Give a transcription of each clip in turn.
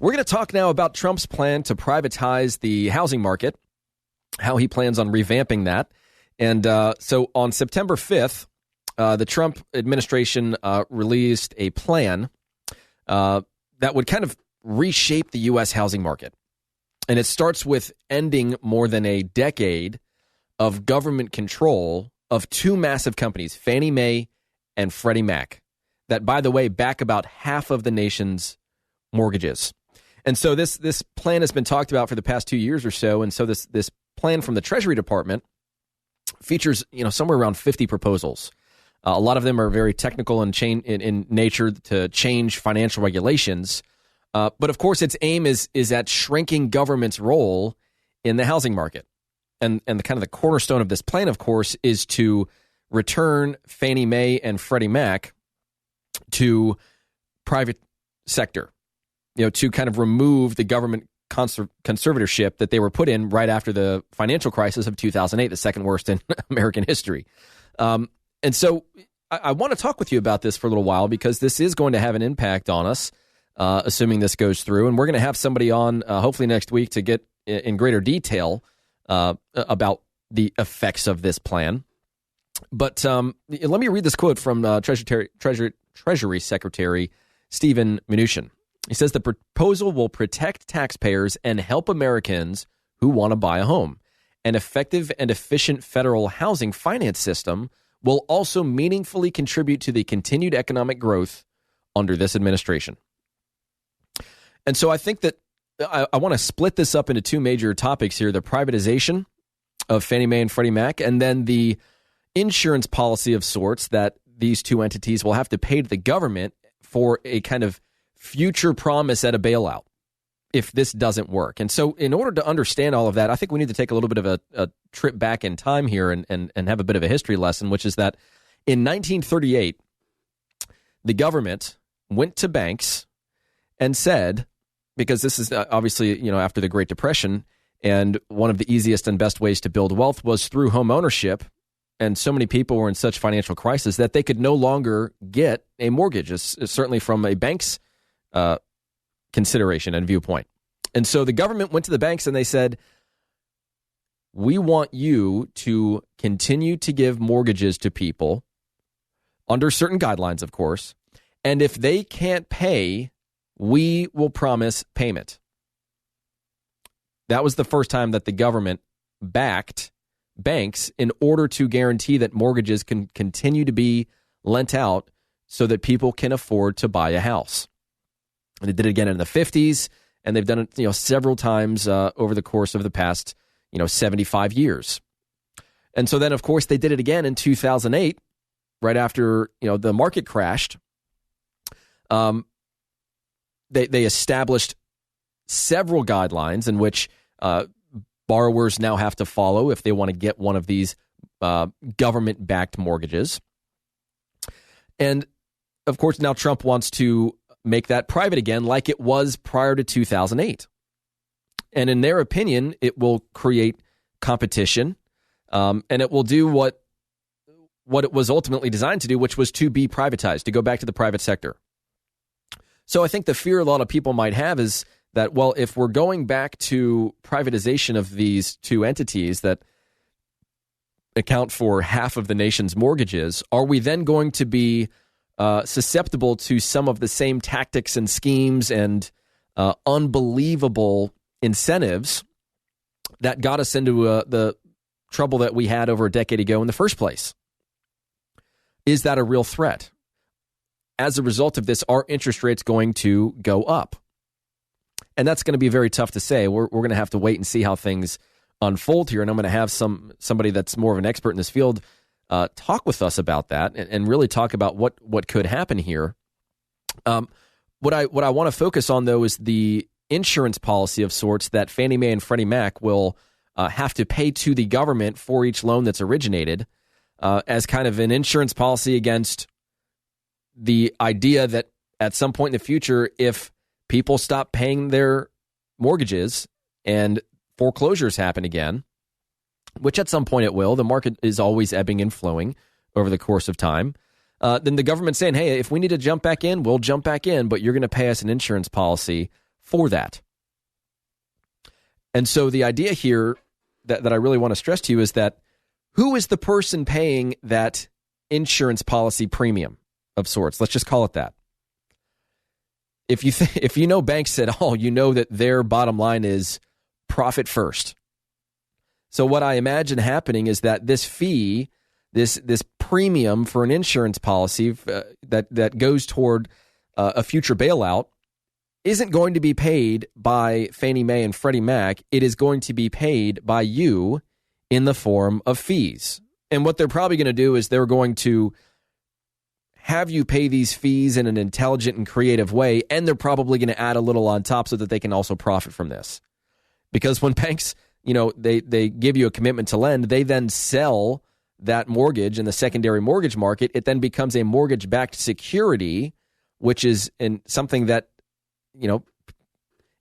We're going to talk now about Trump's plan to privatize the housing market, how he plans on revamping that. And so on September 5th, the Trump administration released a plan that would kind of reshape the U.S. housing market. And it starts with ending more than a decade of government control of two massive companies, Fanny Mae and Freddie Mac, that, by the way, back about half of the nation's mortgages. And so this plan has been talked about for the past 2 years or so. And so this plan from the Treasury Department features, somewhere around 50 proposals. A lot of them are very technical and in nature to change financial regulations. But of course, its aim is at shrinking government's role in the housing market. And the kind of the cornerstone of this plan, of course, is to return Fannie Mae and Freddie Mac to private sector, to kind of remove the government conservatorship that they were put in right after the financial crisis of 2008, the second worst in American history. And so I want to talk with you about this for a little while because this is going to have an impact on us, assuming this goes through. And we're going to have somebody on hopefully next week to get in greater detail about the effects of this plan. But let me read this quote from Treasury Secretary Steven Mnuchin. He says, the proposal will protect taxpayers and help Americans who want to buy a home. An effective and efficient federal housing finance system will also meaningfully contribute to the continued economic growth under this administration. And so I think that I want to split this up into two major topics here, the privatization of Fannie Mae and Freddie Mac, and then the insurance policy of sorts that these two entities will have to pay to the government for a kind of future promise at a bailout if this doesn't work. And so in order to understand all of that, I think we need to take a little bit of a trip back in time here and have a bit of a history lesson, which is that in 1938, the government went to banks and said, because this is obviously, after the Great Depression, and one of the easiest and best ways to build wealth was through home ownership. And so many people were in such financial crisis that they could no longer get a mortgage, certainly from a bank's consideration and viewpoint. And so the government went to the banks and they said, we want you to continue to give mortgages to people under certain guidelines, of course. And if they can't pay, we will promise payment. That was the first time that the government backed banks in order to guarantee that mortgages can continue to be lent out so that people can afford to buy a house. And they did it again in the 50s, and they've done it several times over the course of the past 75 years. And so then, of course, they did it again in 2008, right after the market crashed. They established several guidelines in which borrowers now have to follow if they want to get one of these government-backed mortgages. And, of course, now Trump wants to make that private again like it was prior to 2008. And in their opinion, it will create competition, and it will do what it was ultimately designed to do, which was to be privatized, to go back to the private sector. So I think the fear a lot of people might have is that, well, if we're going back to privatization of these two entities that account for half of the nation's mortgages, are we then going to be susceptible to some of the same tactics and schemes and unbelievable incentives that got us into the trouble that we had over a decade ago in the first place? Is that a real threat? As a result of this, are interest rates going to go up? And that's going to be very tough to say. We're going to have to wait and see how things unfold here. And I'm going to have somebody that's more of an expert in this field talk with us about that and really talk about what could happen here. What I want to focus on, though, is the insurance policy of sorts that Fannie Mae and Freddie Mac will have to pay to the government for each loan that's originated as kind of an insurance policy against the idea that at some point in the future, if people stop paying their mortgages and foreclosures happen again, which at some point it will, the market is always ebbing and flowing over the course of time, then the government's saying, hey, if we need to jump back in, we'll jump back in, but you're going to pay us an insurance policy for that. And so the idea here that I really want to stress to you is that who is the person paying that insurance policy premium of sorts? Let's just call it that. If you know banks at all, you know that their bottom line is profit first. So what I imagine happening is that this fee, this premium for an insurance policy that goes toward a future bailout isn't going to be paid by Fannie Mae and Freddie Mac. It is going to be paid by you in the form of fees. And what they're probably going to do is they're going to have you pay these fees in an intelligent and creative way, and they're probably going to add a little on top so that they can also profit from this. Because when banks, they give you a commitment to lend, they then sell that mortgage in the secondary mortgage market. It then becomes a mortgage-backed security, which is something that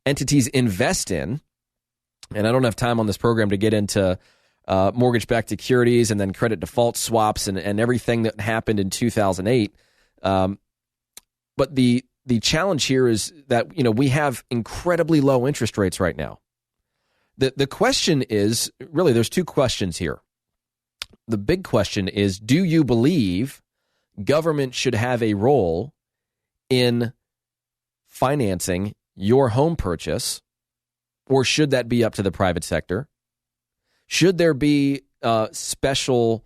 entities invest in. And I don't have time on this program to get into mortgage-backed securities and then credit default swaps and everything that happened in 2008. But the challenge here is that we have incredibly low interest rates right now. The question is, really, there's two questions here. The big question is, do you believe government should have a role in financing your home purchase, or should that be up to the private sector? Should there be special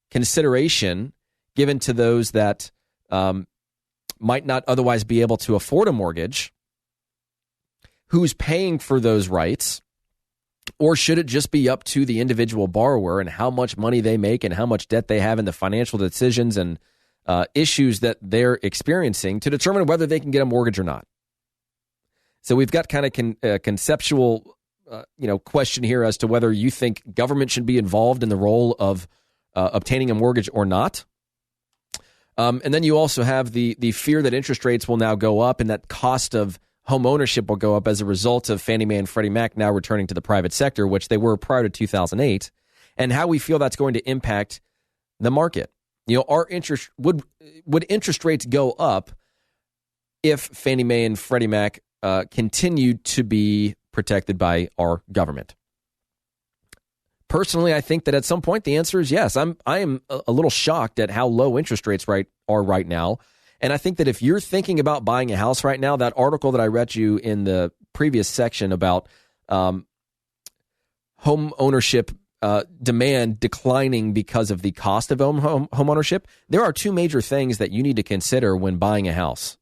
consideration given to those that might not otherwise be able to afford a mortgage? Who's paying for those rights? Or should it just be up to the individual borrower and how much money they make and how much debt they have in the financial decisions and issues that they're experiencing to determine whether they can get a mortgage or not? So we've got kind of conceptual question here as to whether you think government should be involved in the role of obtaining a mortgage or not. And then you also have the fear that interest rates will now go up and that cost of home ownership will go up as a result of Fannie Mae and Freddie Mac now returning to the private sector, which they were prior to 2008, and how we feel that's going to impact the market. Our interest would interest rates go up if Fannie Mae and Freddie Mac continued to be protected by our government? Personally, I think that at some point the answer is yes. I am a little shocked at how low interest rates are right now. And I think that if you're thinking about buying a house right now, that article that I read you in the previous section about home ownership demand declining because of the cost of home ownership, there are two major things that you need to consider when buying a house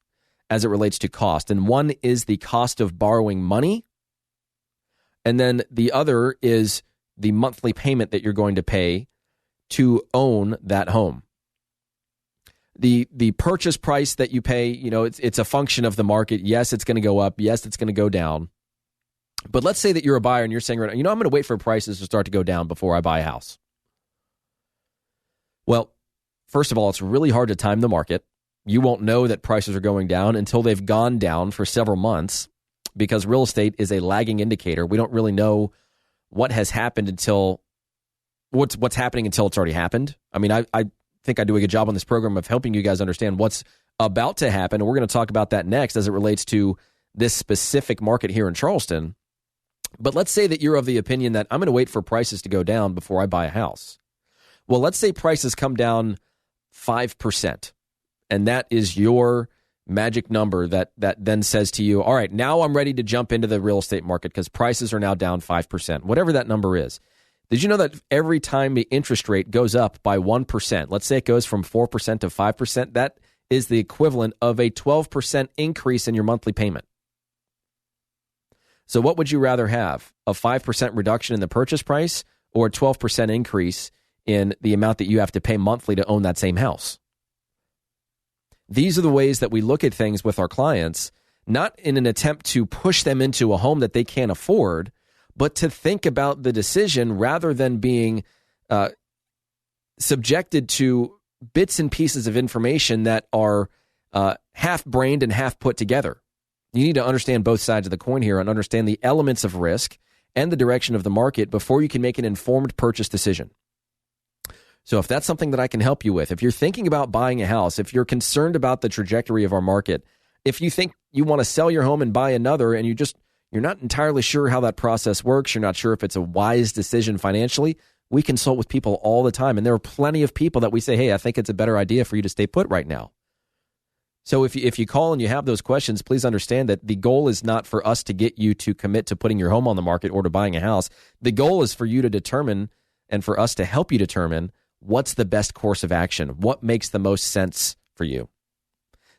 as it relates to cost. And one is the cost of borrowing money. And then the other is the monthly payment that you're going to pay to own that home. The purchase price that you pay, it's a function of the market. Yes, it's going to go up. Yes, it's going to go down. But let's say that you're a buyer and you're saying, right now, I'm going to wait for prices to start to go down before I buy a house. Well, first of all, it's really hard to time the market. You won't know that prices are going down until they've gone down for several months, because real estate is a lagging indicator. We don't really know what has happened until what's happening until it's already happened. I mean, I think I do a good job on this program of helping you guys understand what's about to happen. And we're going to talk about that next as it relates to this specific market here in Charleston. But let's say that you're of the opinion that I'm going to wait for prices to go down before I buy a house. Well, let's say prices come down 5%. And that is your magic number that then says to you, all right, now I'm ready to jump into the real estate market because prices are now down 5%, whatever that number is. Did you know that every time the interest rate goes up by 1%, let's say it goes from 4% to 5%, that is the equivalent of a 12% increase in your monthly payment. So what would you rather have, a 5% reduction in the purchase price or a 12% increase in the amount that you have to pay monthly to own that same house? These are the ways that we look at things with our clients, not in an attempt to push them into a home that they can't afford, but to think about the decision rather than being subjected to bits and pieces of information that are half-brained and half put together. You need to understand both sides of the coin here and understand the elements of risk and the direction of the market before you can make an informed purchase decision. So if that's something that I can help you with, if you're thinking about buying a house, if you're concerned about the trajectory of our market, if you think you want to sell your home and buy another, and you're not entirely sure how that process works, you're not sure if it's a wise decision financially, we consult with people all the time. And there are plenty of people that we say, hey, I think it's a better idea for you to stay put right now. So if you call and you have those questions, please understand that the goal is not for us to get you to commit to putting your home on the market or to buying a house. The goal is for you to determine and for us to help you determine what's the best course of action, what makes the most sense for you.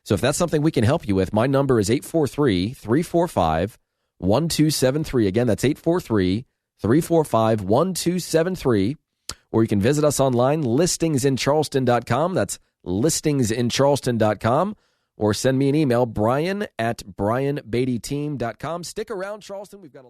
So if that's something we can help you with, my number is 843-345-1273. Again, that's 843-345-1273. Or you can visit us online, listingsincharleston.com. That's listingsincharleston.com. Or send me an email, Brian@BrianBeattyTeam.com. Stick around, Charleston. We've got a lot.